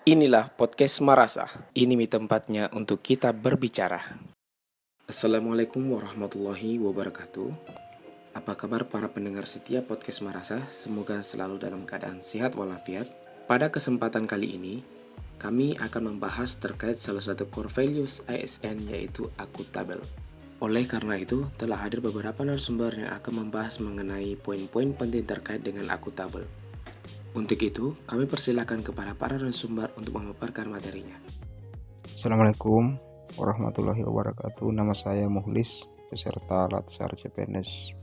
Inilah podcast Marasa. Ini tempatnya untuk kita berbicara. Assalamualaikum warahmatullahi wabarakatuh. Apa kabar para pendengar setia podcast Marasa? Semoga selalu dalam keadaan sehat walafiat. Pada kesempatan kali ini, kami akan membahas terkait salah satu core values ASN, yaitu akuntabel. Oleh karena itu, telah hadir beberapa narasumber yang akan membahas mengenai poin-poin penting terkait dengan akuntabel. Untuk itu, kami persilakan kepada para narasumber untuk memaparkan materinya. Assalamualaikum warahmatullahi wabarakatuh. Nama saya Muhlis, peserta Latsar CPNS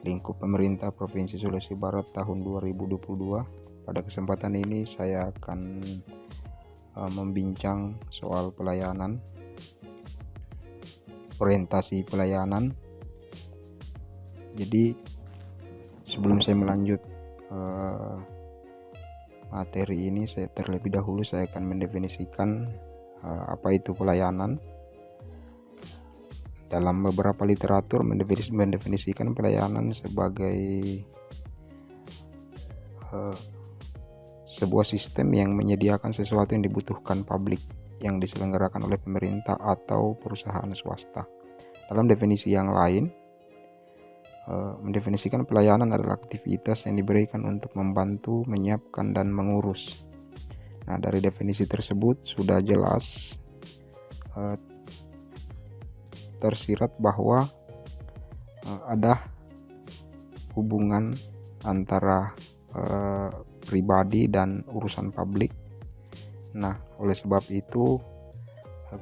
lingkup pemerintah Provinsi Sulawesi Barat tahun 2022. Pada kesempatan ini saya akan membincang soal pelayanan, orientasi pelayanan. Jadi sebelum saya melanjut materi ini, terlebih dahulu saya akan mendefinisikan apa itu pelayanan. Dalam beberapa literatur mendefinisikan pelayanan sebagai sebuah sistem yang menyediakan sesuatu yang dibutuhkan publik yang diselenggarakan oleh pemerintah atau perusahaan swasta. Dalam definisi yang lain, mendefinisikan pelayanan adalah aktivitas yang diberikan untuk membantu, menyiapkan, dan mengurus. Nah, dari definisi tersebut sudah jelas tersirat bahwa ada hubungan antara pribadi dan urusan publik. Nah, oleh sebab itu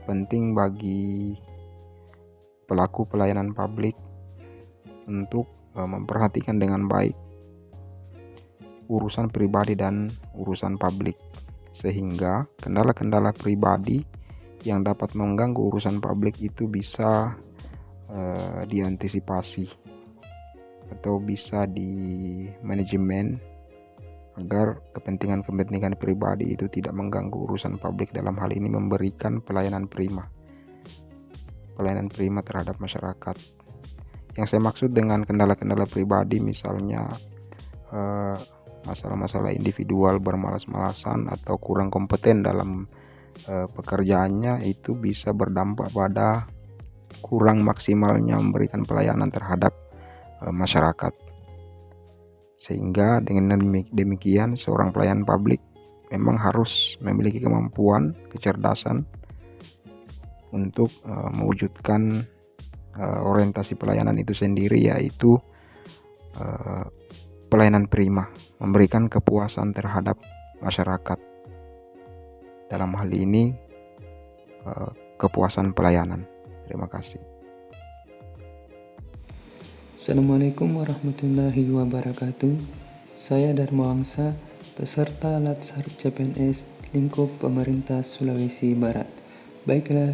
penting bagi pelaku pelayanan publik untuk memperhatikan dengan baik urusan pribadi dan urusan publik, sehingga kendala-kendala pribadi yang dapat mengganggu urusan publik itu bisa diantisipasi atau bisa di manajemen agar kepentingan-kepentingan pribadi itu tidak mengganggu urusan publik. Dalam hal ini memberikan pelayanan prima terhadap masyarakat. Yang saya maksud dengan kendala-kendala pribadi misalnya masalah-masalah individual bermalas-malasan atau kurang kompeten dalam pekerjaannya, itu bisa berdampak pada kurang maksimalnya memberikan pelayanan terhadap masyarakat. Sehingga dengan demikian seorang pelayan publik memang harus memiliki kemampuan, kecerdasan untuk mewujudkan orientasi pelayanan itu sendiri, yaitu pelayanan prima, memberikan kepuasan terhadap masyarakat. Dalam hal ini kepuasan pelayanan. Terima kasih. Assalamualaikum warahmatullahi wabarakatuh. Saya Dharma Wangsa, peserta Latsar CPNS lingkup pemerintah Sulawesi Barat. Baiklah,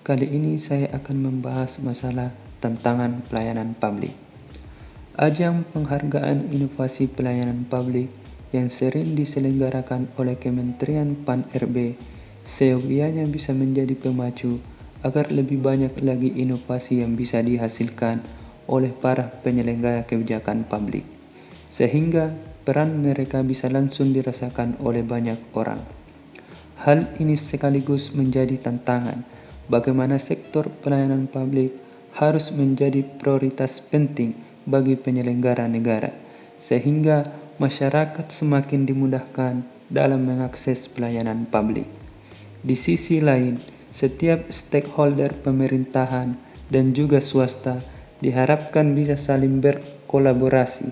kali ini saya akan membahas masalah tantangan pelayanan publik. Ajang penghargaan inovasi pelayanan publik yang sering diselenggarakan oleh Kementerian Pan-RB seyogianya bisa menjadi pemacu agar lebih banyak lagi inovasi yang bisa dihasilkan oleh para penyelenggara kebijakan publik, sehingga peran mereka bisa langsung dirasakan oleh banyak orang. Hal ini sekaligus menjadi tantangan bagaimana sektor pelayanan publik harus menjadi prioritas penting bagi penyelenggara negara, sehingga masyarakat semakin dimudahkan dalam mengakses pelayanan publik. Di sisi lain, setiap stakeholder pemerintahan dan juga swasta diharapkan bisa saling berkolaborasi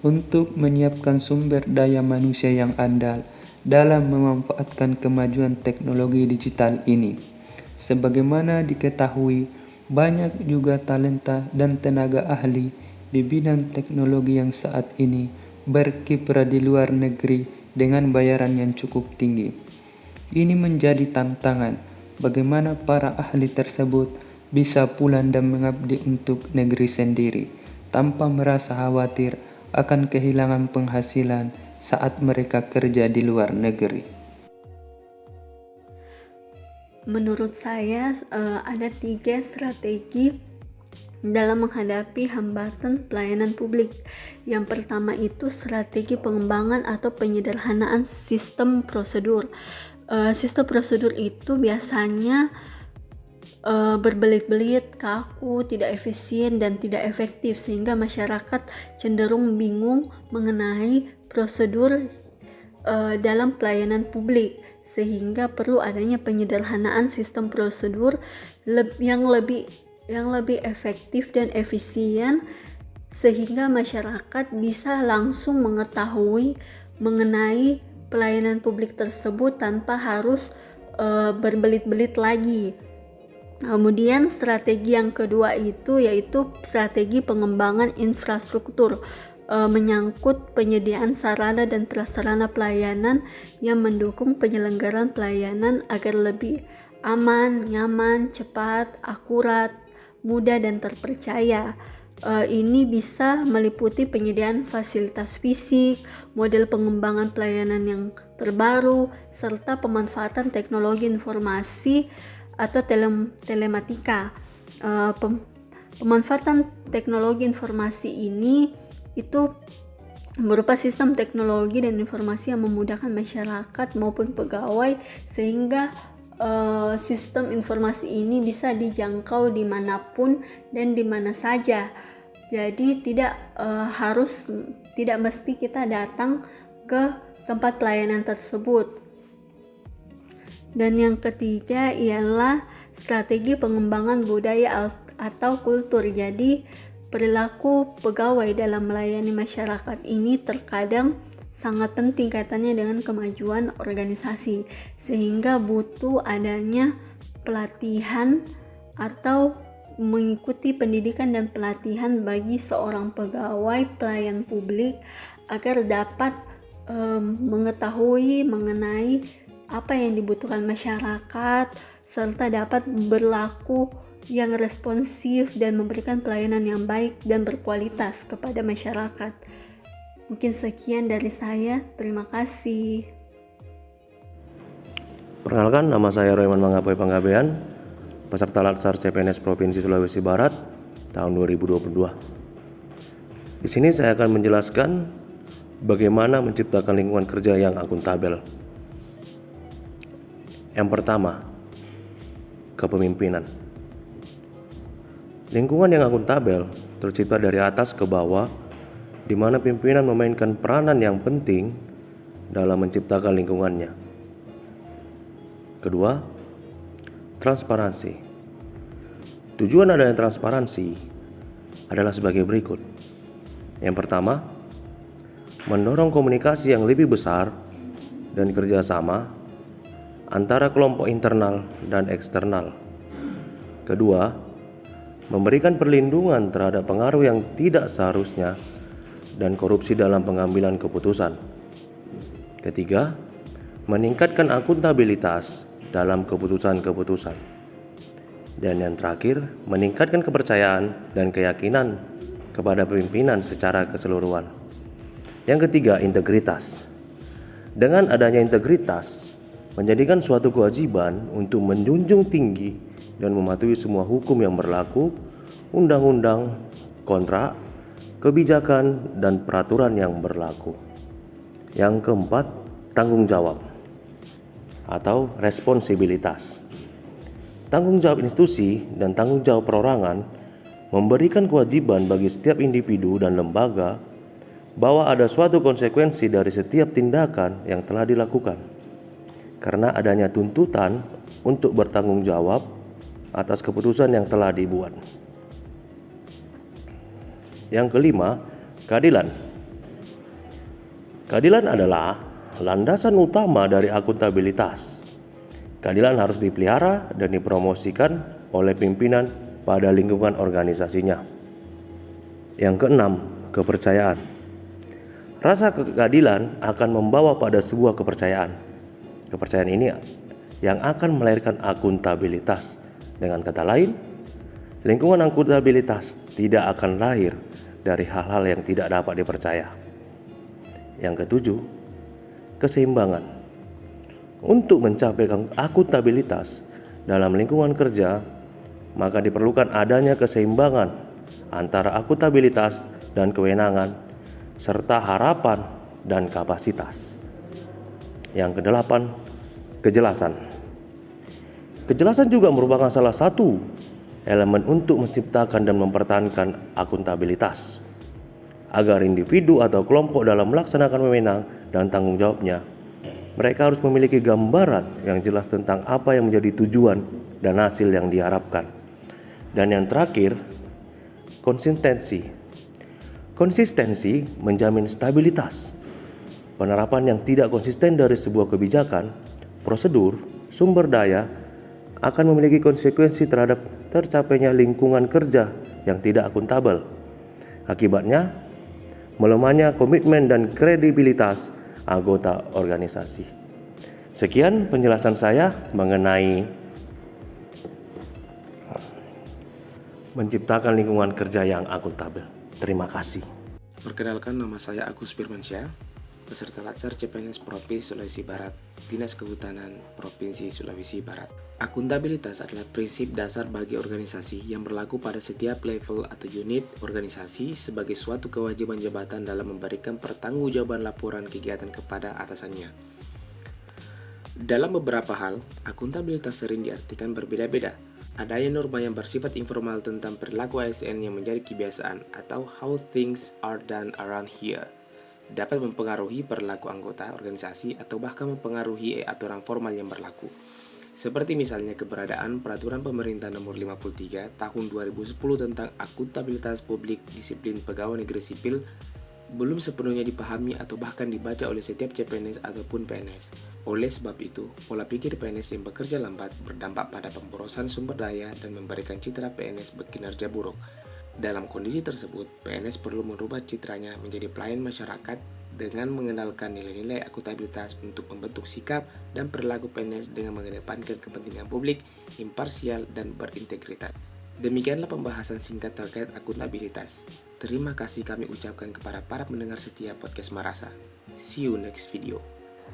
untuk menyiapkan sumber daya manusia yang andal dalam memanfaatkan kemajuan teknologi digital ini. Sebagaimana diketahui, banyak juga talenta dan tenaga ahli di bidang teknologi yang saat ini berkiprah di luar negeri dengan bayaran yang cukup tinggi. Ini menjadi tantangan bagaimana para ahli tersebut bisa pulang dan mengabdi untuk negeri sendiri tanpa merasa khawatir akan kehilangan penghasilan saat mereka kerja di luar negeri. Menurut saya ada 3 strategi dalam menghadapi hambatan pelayanan publik. Yang pertama itu strategi pengembangan atau penyederhanaan sistem prosedur. sistem prosedur itu biasanya berbelit-belit, kaku, tidak efisien, dan tidak efektif, sehingga masyarakat cenderung bingung mengenai prosedur dalam pelayanan publik, sehingga perlu adanya penyederhanaan sistem prosedur yang lebih efektif dan efisien, sehingga masyarakat bisa langsung mengetahui mengenai pelayanan publik tersebut tanpa harus berbelit-belit lagi. Kemudian strategi yang kedua itu yaitu strategi pengembangan infrastruktur, menyangkut penyediaan sarana dan prasarana pelayanan yang mendukung penyelenggaraan pelayanan agar lebih aman, nyaman, cepat, akurat, mudah, dan terpercaya. Ini bisa meliputi penyediaan fasilitas fisik, model pengembangan pelayanan yang terbaru, serta pemanfaatan teknologi informasi atau telematika. Pemanfaatan teknologi informasi ini itu berupa sistem teknologi dan informasi yang memudahkan masyarakat maupun pegawai, sehingga sistem informasi ini bisa dijangkau dimanapun dan dimana saja. Jadi tidak mesti kita datang ke tempat pelayanan tersebut. Dan yang ketiga ialah strategi pengembangan budaya atau kultur. Jadi perilaku pegawai dalam melayani masyarakat ini terkadang sangat penting kaitannya dengan kemajuan organisasi, sehingga butuh adanya pelatihan atau mengikuti pendidikan dan pelatihan bagi seorang pegawai pelayan publik agar dapat mengetahui mengenai apa yang dibutuhkan masyarakat, serta dapat berlaku yang responsif dan memberikan pelayanan yang baik dan berkualitas kepada masyarakat. Mungkin sekian dari saya, terima kasih. Perkenalkan, nama saya Royman Mangapoy Panggabean, peserta Latsar CPNS Provinsi Sulawesi Barat tahun 2022. Di sini saya akan menjelaskan bagaimana menciptakan lingkungan kerja yang akuntabel. Yang pertama, kepemimpinan. Lingkungan yang akuntabel tercipta dari atas ke bawah, di mana pimpinan memainkan peranan yang penting dalam menciptakan lingkungannya. Kedua, transparansi. Tujuan adanya transparansi adalah sebagai berikut. Yang pertama, mendorong komunikasi yang lebih besar dan kerjasama antara kelompok internal dan eksternal. Kedua, memberikan perlindungan terhadap pengaruh yang tidak seharusnya dan korupsi dalam pengambilan keputusan. Ketiga, meningkatkan akuntabilitas dalam keputusan-keputusan. Dan yang terakhir, meningkatkan kepercayaan dan keyakinan kepada pimpinan secara keseluruhan. Yang ketiga, integritas. Dengan adanya integritas, menjadikan suatu kewajiban untuk menjunjung tinggi dan mematuhi semua hukum yang berlaku, undang-undang, kontrak, kebijakan, dan peraturan yang berlaku. Yang keempat, tanggung jawab atau responsibilitas. Tanggung jawab institusi dan tanggung jawab perorangan memberikan kewajiban bagi setiap individu dan lembaga bahwa ada suatu konsekuensi dari setiap tindakan yang telah dilakukan, karena adanya tuntutan untuk bertanggung jawab atas keputusan yang telah dibuat. Yang kelima, keadilan. Keadilan adalah landasan utama dari akuntabilitas. Keadilan harus dipelihara dan dipromosikan oleh pimpinan pada lingkungan organisasinya. Yang keenam, kepercayaan. Rasa keadilan akan membawa pada sebuah kepercayaan. Kepercayaan ini yang akan melahirkan akuntabilitas. Dengan kata lain, lingkungan akuntabilitas tidak akan lahir dari hal-hal yang tidak dapat dipercaya. Yang ketujuh, keseimbangan. Untuk mencapai akuntabilitas dalam lingkungan kerja, maka diperlukan adanya keseimbangan antara akuntabilitas dan kewenangan, serta harapan dan kapasitas. Yang kedelapan, Kejelasan. Kejelasan juga merupakan salah satu elemen untuk menciptakan dan mempertahankan akuntabilitas, agar individu atau kelompok dalam melaksanakan wewenang dan tanggung jawabnya, mereka harus memiliki gambaran yang jelas tentang apa yang menjadi tujuan dan hasil yang diharapkan. Dan yang terakhir, konsistensi. Konsistensi menjamin stabilitas. Penerapan yang tidak konsisten dari sebuah kebijakan, prosedur, sumber daya akan memiliki konsekuensi terhadap tercapainya lingkungan kerja yang tidak akuntabel. Akibatnya, melemahnya komitmen dan kredibilitas anggota organisasi. Sekian penjelasan saya mengenai menciptakan lingkungan kerja yang akuntabel. Terima kasih. Perkenalkan, nama saya Agus Firmansyah, peserta Latsar CPNS Provinsi Sulawesi Barat, Dinas Kehutanan Provinsi Sulawesi Barat. Akuntabilitas adalah prinsip dasar bagi organisasi yang berlaku pada setiap level atau unit organisasi sebagai suatu kewajiban jabatan dalam memberikan pertanggungjawaban laporan kegiatan kepada atasannya. Dalam beberapa hal, akuntabilitas sering diartikan berbeda-beda. Adanya norma yang bersifat informal tentang perilaku ASN yang menjadi kebiasaan atau how things are done around here, dapat mempengaruhi perilaku anggota organisasi atau bahkan mempengaruhi aturan formal yang berlaku. Seperti misalnya keberadaan Peraturan Pemerintah Nomor 53 Tahun 2010 tentang akuntabilitas publik disiplin pegawai negeri sipil belum sepenuhnya dipahami atau bahkan dibaca oleh setiap CPNS ataupun PNS. Oleh sebab itu, pola pikir PNS yang bekerja lambat berdampak pada pemborosan sumber daya dan memberikan citra PNS berkinerja buruk. Dalam kondisi tersebut, PNS perlu merubah citranya menjadi pelayan masyarakat dengan mengenalkan nilai-nilai akuntabilitas untuk membentuk sikap dan perilaku PNS dengan mengedepankan kepentingan publik, imparsial, dan berintegritas. Demikianlah pembahasan singkat terkait akuntabilitas. Terima kasih kami ucapkan kepada para pendengar setia podcast Marasa. See you next video.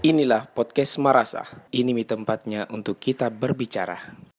Inilah podcast Marasa. Ini tempatnya untuk kita berbicara.